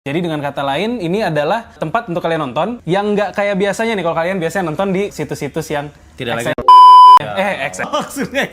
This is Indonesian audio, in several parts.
Jadi dengan kata lain, ini adalah tempat untuk kalian nonton yang nggak kayak biasanya nih. Kalau kalian biasanya nonton di situs-situs yang Tidak lagi. maksudnya.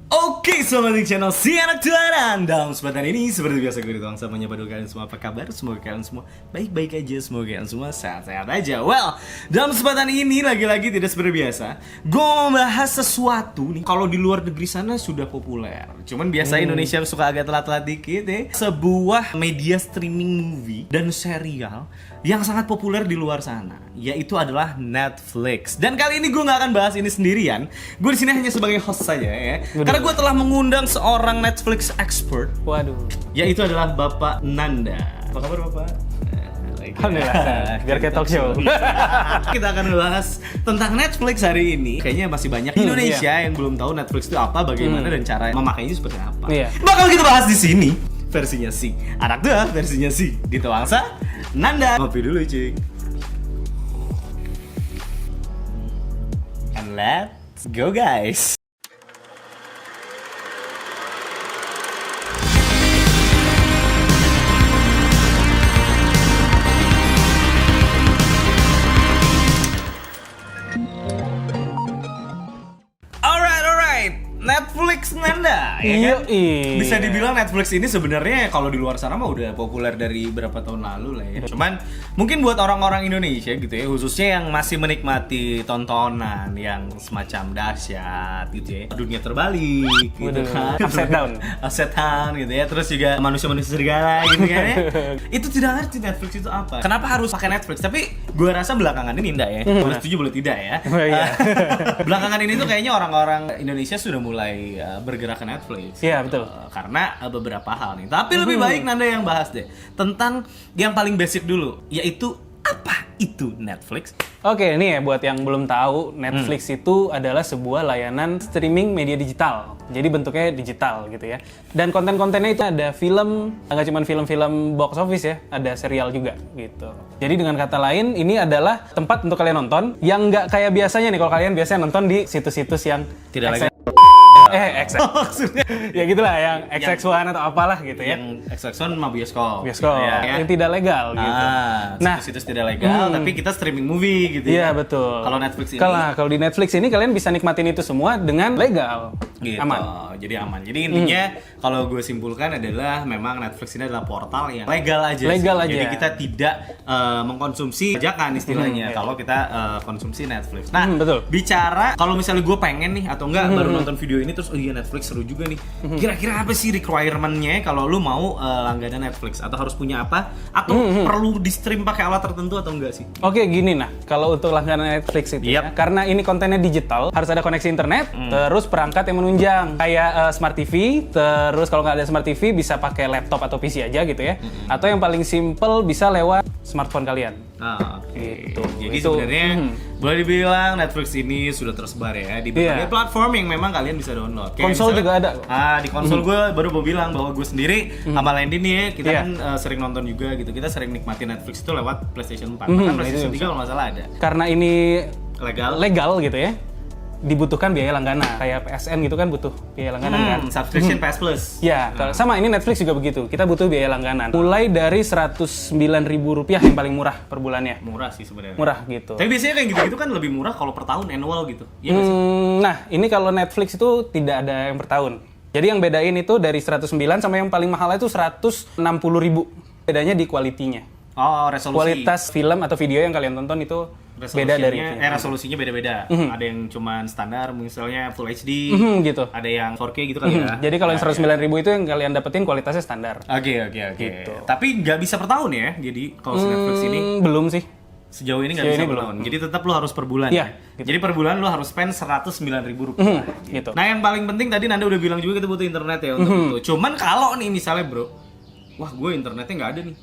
Oke, selamat datang di channel Si Anak Tuaran. Dalam kesempatan ini, seperti biasa gue dituang sama menyapa dulu kalian semua. Apa kabar? Semoga kalian semua baik-baik aja. Semoga kalian semua sehat-sehat aja. Well, dalam kesempatan ini lagi-lagi tidak seperti biasa, gue mau membahas sesuatu nih. Kalau di luar negeri sana sudah populer, cuman biasa Indonesia suka agak telat-telat dikit ya. Sebuah media streaming movie dan serial yang sangat populer di luar sana, yaitu adalah Netflix. Dan kali ini gue nggak akan bahas ini sendirian. Gue di sini hanya sebagai host saja ya. Karena gue telah mengundang seorang Netflix expert. Waduh. Yaitu adalah Bapak Nanda. Apa kabar Bapak? Alhamdulillah. Biar kayak talk show. Kita akan bahas tentang Netflix hari ini. Kayaknya masih banyak di Indonesia yang belum tahu Netflix itu apa, bagaimana dan cara memakainya seperti apa. Iya. Bakal kita bahas di sini. Versinya Si Anak Tua, versinya Si Dituangsa Nanda. Ngopi dulu cuy. And let's go guys. Alright. Netflix Nanda, ya kan? Iya. Bisa dibilang Netflix ini sebenarnya kalau di luar sana mah udah populer dari berapa tahun lalu lah ya. Cuman mungkin buat orang-orang Indonesia gitu ya, khususnya yang masih menikmati tontonan yang semacam dahsyat gitu ya, dunia terbalik gitu kan, Upside down. Upside down gitu ya, terus juga manusia-manusia serigala gitu kan ya. Itu tidak ngerti Netflix itu apa. Kenapa harus pakai Netflix? Tapi gue rasa belakangan ini enggak ya. Boleh setuju boleh tidak ya. Oh, iya. Belakangan ini tuh kayaknya orang-orang Indonesia sudah mulai bergerak ke Netflix. Iya, betul. Karena beberapa hal nih. Tapi lebih baik Nanda yang bahas deh tentang yang paling basic dulu, yaitu apa itu Netflix? Oke, ini ya buat yang belum tahu, Netflix itu adalah sebuah layanan streaming media digital. Jadi bentuknya digital gitu ya. Dan konten-kontennya itu ada film, nggak cuma film-film box office ya, ada serial juga gitu. Jadi dengan kata lain, ini adalah tempat untuk kalian nonton yang nggak kayak biasanya nih. Kalau kalian biasanya nonton di situs-situs yang Tidak lagi. maksudnya ya gitulah, yang XX1 atau apalah gitu ya. Yang XX1 mah bioskop. Bioskop, Ya. yang tidak legal gitu. Nah, situs tidak legal, tapi kita streaming movie gitu Iya, ya. betul. Kalau Netflix ini Kalau di Netflix ini kalian bisa nikmatin itu semua dengan legal. gitu. Aman. Jadi aman. Jadi intinya kalau gue simpulkan adalah memang Netflix ini adalah portal yang legal aja. Legal aja. Jadi kita tidak mengkonsumsi pajakan istilahnya kalau kita konsumsi Netflix. Nah, betul. bicara kalau misalnya gue pengen nih atau enggak baru nonton video ini terus oh iya Netflix seru juga nih. Kira-kira apa sih requirement-nya kalau lu mau langganan Netflix, atau harus punya apa, atau perlu di stream pakai alat tertentu atau enggak sih? Oke, gini nah, kalau untuk langganan Netflix itu ya, karena ini kontennya digital, harus ada koneksi internet, terus perangkat yang menunjang, kayak Smart TV, terus kalau nggak ada Smart TV bisa pakai laptop atau PC aja gitu ya, atau yang paling simple bisa lewat smartphone kalian. Oke. Gitu. Jadi Itu, sebenarnya boleh dibilang Netflix ini sudah tersebar ya di berbagai platform yang memang kalian bisa download. Kayak Konsol misalnya, juga ada. Di konsol gue baru mau bilang bahwa gue sendiri sama Landin nih ya, kita kan sering nonton juga gitu. Kita sering nikmatin Netflix itu lewat PlayStation 4. Bahkan PlayStation 3 kalau nggak salah ada. Karena ini Legal. gitu ya, dibutuhkan biaya langganan. Kayak PSN gitu kan butuh biaya langganan kan. Subscription PS Plus. Ya, sama ini Netflix juga begitu. Kita butuh biaya langganan. Mulai dari Rp109.000 yang paling murah per bulannya. Murah sih sebenarnya. Murah gitu. Tapi biasanya kayak gitu-gitu kan lebih murah kalau per tahun annual gitu. Iya nggak sih? Nah, ini kalau Netflix itu tidak ada yang per tahun. Jadi yang bedain itu dari 109 sama yang paling mahal itu 160.000. Bedanya di kualitinya. Oh, resolusi. Kualitas film atau video yang kalian tonton itu beda dari resolusinya beda-beda. Ada yang cuman standar misalnya Full HD, gitu. ada yang 4K gitu kali ya. Jadi kalau yang 109.000 itu yang kalian dapetin kualitasnya standar. Oke. Gitu. Tapi nggak bisa per tahun ya. Jadi kalau si Netflix ini Belum sih. sejauh ini nggak bisa per tahun. Jadi tetap lo harus per bulan Iya, ya. gitu. Jadi per bulan lo harus spend Rp109.000. Gitu. Nah yang paling penting tadi Nanda udah bilang juga kita butuh internet ya untuk itu. Cuman kalau nih misalnya bro, wah gue internetnya nggak ada nih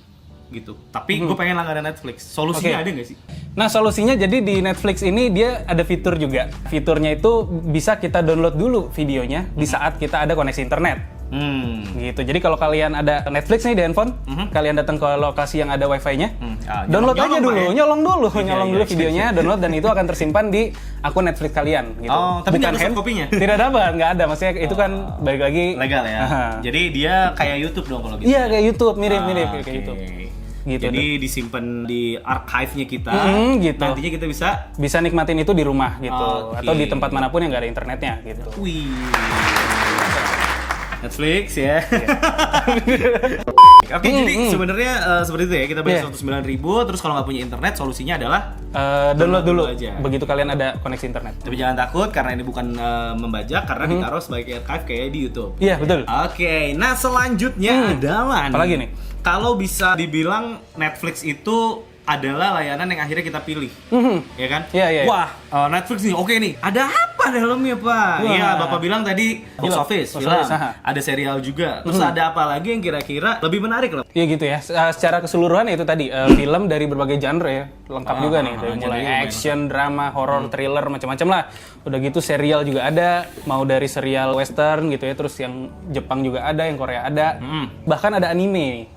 gitu. Tapi gue pengen langganan Netflix. Solusinya ada nggak sih? Nah, solusinya jadi di Netflix ini dia ada fitur juga. Fiturnya itu bisa kita download dulu videonya di saat kita ada koneksi internet. Gitu. Jadi kalau kalian ada Netflix nih di handphone, kalian datang ke lokasi yang ada wifi-nya, download aja dulu, nyolong dulu videonya, download dan itu akan tersimpan di akun Netflix kalian. Gitu. Oh, tapi nggak ada kopinya? Tidak dapat, nggak ada. Maksudnya itu kan balik lagi legal ya. Jadi dia kayak YouTube dong kalau gitu. Iya kayak YouTube, mirip kayak YouTube. Gitu. Jadi disimpan di archive-nya kita. Gitu. Nantinya kita bisa nikmatin itu di rumah gitu, atau di tempat manapun yang nggak ada internetnya gitu. Wih. Netflix ya. Oke, jadi sebenarnya seperti itu ya, kita bayar 109.000, terus kalau nggak punya internet solusinya adalah download dulu aja. Begitu kalian ada koneksi internet. Tapi jangan takut karena ini bukan membajak, karena ditaruh sebagai archive kayak di YouTube. Iya, betul. Oke, nah selanjutnya adalah apalagi nih? Kalau bisa dibilang Netflix itu adalah layanan yang akhirnya kita pilih, ya kan? Iya. Wah, Netflix nih, oke nih. Ada apa dalamnya, Pak? Iya, Bapak bilang tadi box office, film. Ada serial juga. Terus ada apa lagi yang kira-kira lebih menarik loh? Iya gitu ya. Secara keseluruhan itu tadi film dari berbagai genre ya, lengkap juga nih. Dari mulai action, drama, horror, thriller, macam-macam lah. Udah gitu serial juga ada, mau dari serial western gitu ya, terus yang Jepang juga ada, yang Korea ada. Bahkan ada anime.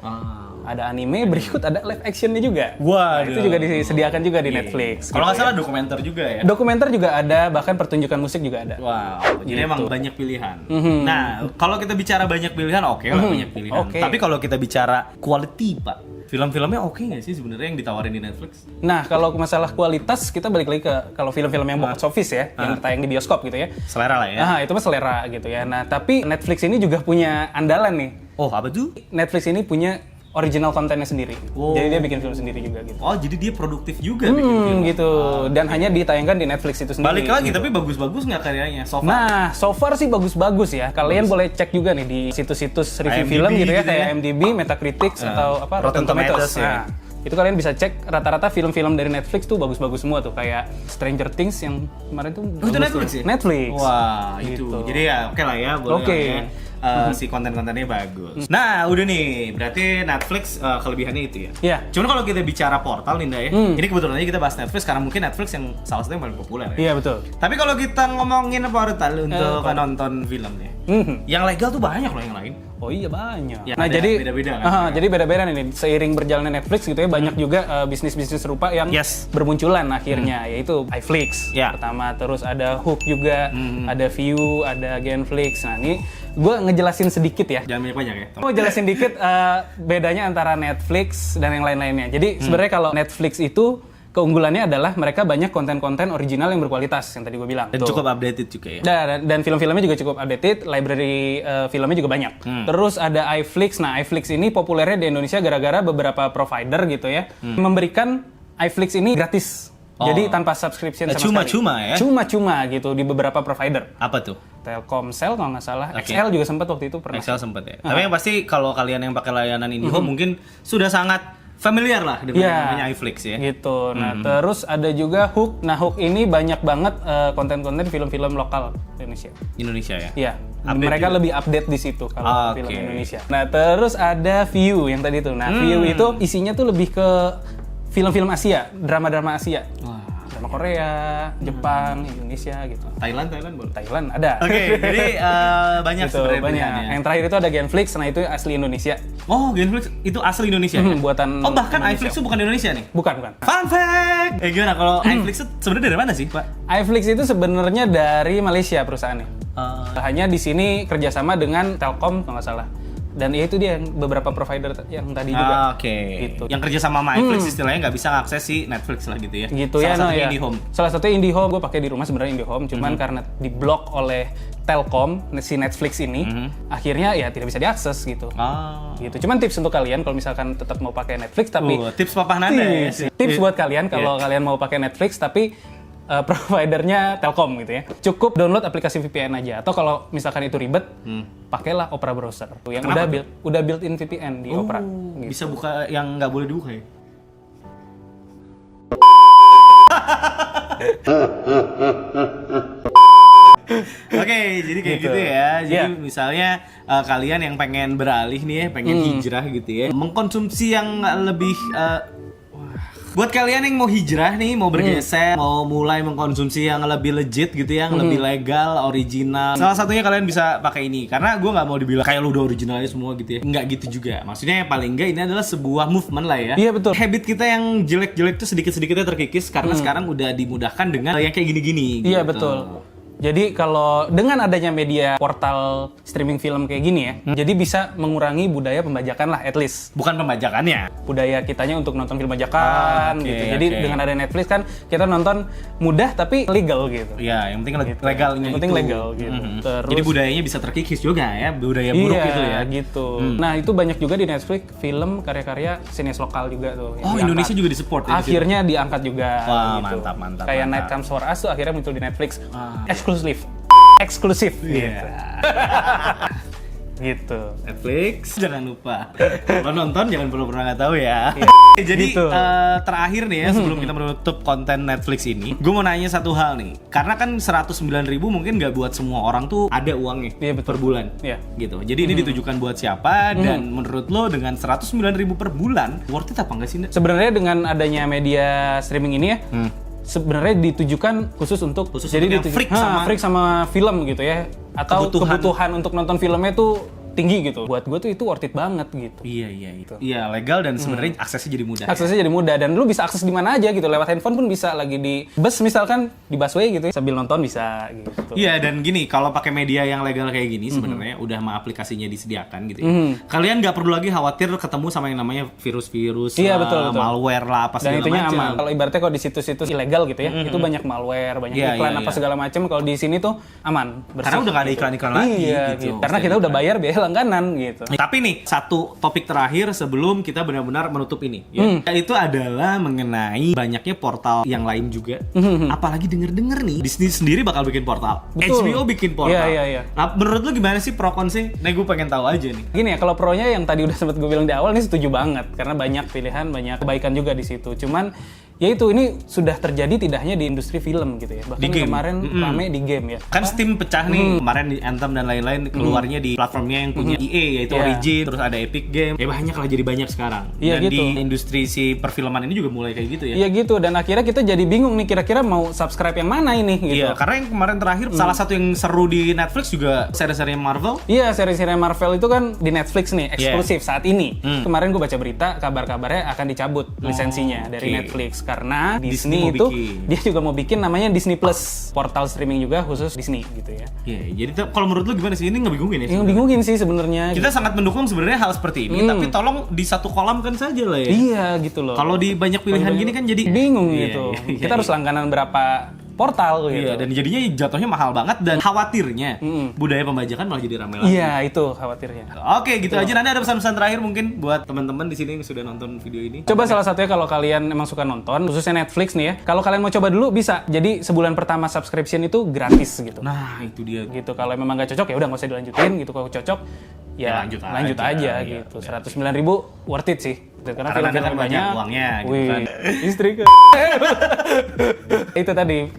Ada anime, berikut ada live actionnya juga. Wah, itu juga disediakan juga di Netflix. Kalau nggak gitu salah dokumenter juga ya? Dokumenter juga ada, bahkan pertunjukan musik juga ada. Wow, jadi Gitu. emang banyak pilihan. Nah, kalau kita bicara banyak pilihan, oke lah banyak pilihan. Oke. Tapi kalau kita bicara quality, Pak, film-filmnya oke nggak sih sebenarnya yang ditawarin di Netflix? Nah, kalau masalah kualitas, kita balik lagi ke kalau film-film yang box office ya, yang tayang di bioskop gitu ya. Selera lah ya? Nah, itu mah selera gitu ya. Nah, tapi Netflix ini juga punya andalan nih. Oh, apa tuh? Netflix ini punya original kontennya sendiri. Jadi dia bikin film sendiri juga gitu. Oh, jadi dia produktif juga bikin film? Gitu. Dan hanya ditayangkan di Netflix itu sendiri. Balik lagi, gitu. tapi bagus-bagus nggak karyanya so far? Nah, so far sih bagus-bagus ya. Kalian boleh cek juga nih di situs-situs review IMDb film gitu ya, gitu kayak ya. IMDb, Metacritic atau apa Rotten Tomatoes ya. Nah, itu kalian bisa cek rata-rata film-film dari Netflix tuh bagus-bagus semua tuh, kayak Stranger Things yang kemarin tuh. Oh, itu bagus Netflix tuh. ya? Netflix. Wah, itu. Gitu. Jadi ya oke lah ya, boleh Oke. lah ya. Si konten-kontennya bagus. Nah, udah nih, berarti Netflix kelebihannya itu ya. Iya. Cuman kalau kita bicara portal, Ninda ya, ini kebetulan aja kita bahas Netflix karena mungkin Netflix yang salah satu yang paling populer ya. Iya, betul. Tapi kalau kita ngomongin portal untuk nonton film nih, yang legal tuh banyak loh yang lain. Oh iya banyak. Ya, Nah ada jadi beda-beda kan? jadi beda-beda nih. Seiring berjalannya Netflix gitu ya, banyak juga bisnis-bisnis serupa yang bermunculan akhirnya, yaitu iFlix Ya. pertama, terus ada Hook juga, ada View, ada Genflix. Nah ini gue ngejelasin sedikit ya. Jangan banyak-banyak ya. Mau jelasin dikit bedanya antara Netflix dan yang lain-lainnya. Jadi sebenarnya kalau Netflix itu keunggulannya adalah mereka banyak konten-konten original yang berkualitas yang tadi gue bilang. Dan cukup updated juga ya. Dan film-filmnya juga cukup updated, library filmnya juga banyak. Terus ada iFlix. Nah, iFlix ini populernya di Indonesia gara-gara beberapa provider gitu ya, memberikan iFlix ini gratis. Jadi tanpa subscription sama Cuma-cuma sekali. ya? Cuma-cuma gitu di beberapa provider. Apa tuh? Telkomsel kalau nggak salah, Oke. XL juga sempat waktu itu pernah. Excel sempet ya. Tapi yang pasti kalau kalian yang pakai layanan IndiHome mungkin sudah sangat familiar lah dengan Iya. namanya iFlix ya. Gitu. Nah, terus ada juga Hook. Nah, Hook ini banyak banget konten-konten film-film lokal Indonesia. Indonesia ya. Iya, Update mereka juga? lebih update di situ kalau Oke. film Indonesia. Nah, terus ada View yang tadi tuh. Nah, View itu isinya tuh lebih ke film-film Asia, drama-drama Asia. Drama Korea, Jepang, Indonesia gitu. Thailand boleh. Thailand ada. Oke, jadi banyak Gitu, sebenarnya banyak. pilihannya. Yang terakhir itu ada Genflix, nah itu asli Indonesia. Oh, Genflix itu asli Indonesia ya? Buatan Oh, bahkan Indonesia. iFlix itu bukan Indonesia nih? Bukan. Fun fact! Gimana kalau iFlix itu sebenarnya dari mana sih, Pak? iFlix itu sebenarnya dari Malaysia perusahaannya. Hanya di sini kerjasama dengan Telkom kalau nggak salah. Dan ya itu dia yang beberapa provider yang tadi juga. Oke. Gitu. Yang kerja sama iFlix istilahnya nggak bisa ngakses si Netflix lah gitu ya? Gitu Salah ya, satunya ya. IndiHome. Salah satunya IndiHome, gue pakai di rumah sebenarnya IndiHome, cuman karena diblok oleh Telkom si Netflix ini, akhirnya ya tidak bisa diakses gitu. Gitu. Cuman tips untuk kalian kalau misalkan tetap mau pakai Netflix tapi Tips Papa Nanda ya? tips buat kalian kalau kalian mau pakai Netflix tapi providernya Telkom gitu ya. Cukup download aplikasi VPN aja, atau kalau misalkan itu ribet, pakailah Opera browser yang udah built-in VPN di Opera. Gitu. Bisa buka yang nggak boleh dibuka ya? Oke, jadi kayak gitu ya. Jadi misalnya kalian yang pengen beralih nih ya, pengen hijrah gitu ya, mengkonsumsi yang lebih Buat kalian yang mau hijrah nih, mau bergeser, mau mulai mengkonsumsi yang lebih legit gitu ya, yang lebih legal, original. Salah satunya kalian bisa pakai ini. Karena gue nggak mau dibilang kayak lu udah originalnya semua gitu ya. Nggak gitu juga. Maksudnya yang paling enggak ini adalah sebuah movement lah ya. Iya, betul. Habit kita yang jelek-jelek tuh sedikit-sedikitnya terkikis karena sekarang udah dimudahkan dengan yang kayak gini-gini. Iya, gitu. betul. Jadi kalau dengan adanya media portal streaming film kayak gini ya, jadi bisa mengurangi budaya pembajakan lah at least. Bukan pembajakannya. Budaya kitanya untuk nonton film bajakan Oke, gitu. Jadi oke. dengan ada Netflix kan kita nonton mudah tapi legal gitu. Iya, yang penting Gitu. legalnya Yang penting itu. legal gitu. Terus Jadi budayanya bisa terkikis juga ya, budaya buruk iya, gitu ya. gitu. Nah, itu banyak juga di Netflix film karya-karya sinias lokal juga tuh. yang Oh, diangkat. Indonesia juga di-support ya. di situ? Akhirnya diangkat juga. Wah, gitu. mantap. Kayak Night Comes For Us tuh akhirnya muncul di Netflix. Eksklusif Iya. gitu. Gitu. Netflix, jangan lupa. Kalau nonton jangan pernah nggak tahu ya. Jadi Gitu. terakhir nih ya sebelum kita menutup konten Netflix ini, gue mau nanya satu hal nih. Karena kan 109.000 mungkin nggak buat semua orang tuh ada uangnya Iya, betul. per bulan. Iya. Gitu. Jadi ini ditujukan buat siapa dan menurut lo dengan 109.000 per bulan worth it apa enggak sih? Nda? Sebenarnya dengan adanya media streaming ini ya, sebenarnya ditujukan khusus untuk Khusus untuk yang freak sama- freak sama film gitu ya, atau Kebutuhan. kebutuhan untuk nonton filmnya tuh tinggi gitu. Buat gue tuh itu worth it banget gitu. Iya. Iya, legal dan sebenarnya aksesnya jadi mudah. ya. Aksesnya jadi mudah dan lu bisa akses di mana aja gitu, lewat handphone pun bisa, lagi di bus misalkan, di busway gitu sambil nonton bisa gitu. Iya, dan gini, kalau pakai media yang legal kayak gini sebenarnya udah sama aplikasinya disediakan gitu ya. Kalian nggak perlu lagi khawatir ketemu sama yang namanya virus-virus, Iya, lah, betul. malware lah, apa Dan segala itunya macam. aman. Kalau ibaratnya kalau di situs-situs ilegal gitu ya, itu banyak malware, banyak Iya, iklan iya, apa iya. segala macam. Kalau di sini tuh aman, bersih. Karena udah nggak ada iklan-iklan lagi Iya, gitu. Karena kita udah bayar biaya langganan gitu. Tapi nih, satu topik terakhir sebelum kita benar-benar menutup ini ya. Itu adalah mengenai banyaknya portal yang lain juga. Apalagi denger-denger nih, Disney sendiri bakal bikin portal. Betul. HBO bikin portal. Iya. Nah, menurut lu gimana sih pro konnya? Nah, gue pengen tahu aja nih. Gini ya, kalau pro-nya yang tadi udah sempat gue bilang di awal, ini setuju banget karena banyak pilihan, banyak kebaikan juga di situ. Cuman ya itu, ini sudah terjadi tidak hanya di industri film gitu ya. Bahkan Di game. kemarin rame di game ya. Kan Steam pecah nih kemarin di Anthem dan lain-lain keluarnya di platformnya yang punya EA yaitu Iya. Origin, terus ada Epic Game. Ya banyak lah, jadi banyak sekarang. Iya, Dan gitu. di industri si perfilman ini juga mulai kayak gitu ya. Iya gitu, dan akhirnya kita jadi bingung nih kira-kira mau subscribe yang mana ini gitu. Iya, karena yang kemarin terakhir salah satu yang seru di Netflix juga seri-seri Marvel. Iya, seri-seri Marvel itu kan di Netflix nih, eksklusif saat ini. Kemarin gue baca berita, kabar-kabarnya akan dicabut lisensinya dari oke. Netflix karena Disney Disney mau itu bikin. dia juga mau bikin namanya Disney Plus, portal streaming juga khusus Disney gitu ya. Iya, jadi kalau menurut lu gimana sih, ini ngebingungin ya? Yang bingungin sih sebenarnya. Kita sangat mendukung sebenarnya hal seperti ini, tapi tolong di satu kolam kan saja lah ya. Iya gitu loh. Kalau di banyak pilihan gini kan jadi bingung Iya, gitu. iya, Kita harus langganan berapa portal gitu. Iya, dan jadinya jatuhnya mahal banget dan khawatirnya budaya pembajakan malah jadi ramai lagi. Iya, itu khawatirnya. Oke, gitu aja. Nanti ada pesan-pesan terakhir mungkin buat teman-teman di sini yang sudah nonton video ini. Coba salah satunya kalau kalian emang suka nonton, khususnya Netflix nih ya. Kalau kalian mau coba dulu bisa. Jadi sebulan pertama subscription itu gratis gitu. Nah, itu dia. Gitu. Kalau memang nggak cocok ya udah nggak usah dilanjutin gitu. Kalau cocok Ya, ya lanjut aja, gitu. 109.000 worth it sih. Karena Karena film-film Anda banyak uangnya, gitu Wih, kan. istri ke. Itu tadi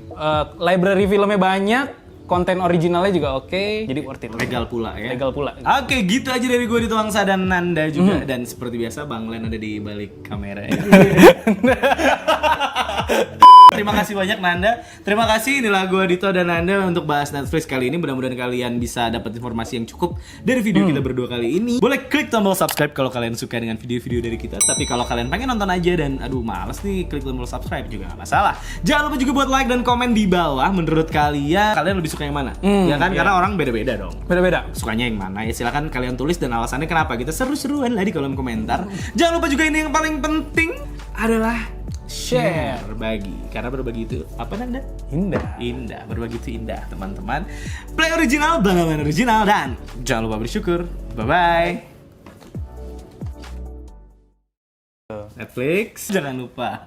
library filmnya banyak, konten originalnya juga oke, jadi worth it. Legal pula ya. Legal pula. Oke, gitu aja dari gue di Tuangsa dan Nanda juga. Dan seperti biasa Bang Len ada di balik kamera ya. Terima kasih banyak Nanda. Terima kasih, inilah gue Dito dan Nanda untuk bahas Netflix kali ini. Mudah-mudahan kalian bisa dapat informasi yang cukup dari video kita berdua kali ini. Boleh klik tombol subscribe kalau kalian suka dengan video-video dari kita. Tapi kalau kalian pengen nonton aja dan aduh males nih klik tombol subscribe juga gak masalah. Jangan lupa juga buat like dan komen di bawah. Menurut kalian lebih suka yang mana? Ya kan? Karena orang beda-beda dong. Beda-beda. Sukanya yang mana ya, silakan kalian tulis dan alasannya kenapa. Kita seru-seruan lah di kolom komentar. Jangan lupa juga ini yang paling penting adalah Share. berbagi, karena berbagi itu apa Nanda? Indah. Berbagi itu indah teman-teman. Play original, banggawan original, dan jangan lupa bersyukur. Bye bye. Netflix jangan lupa.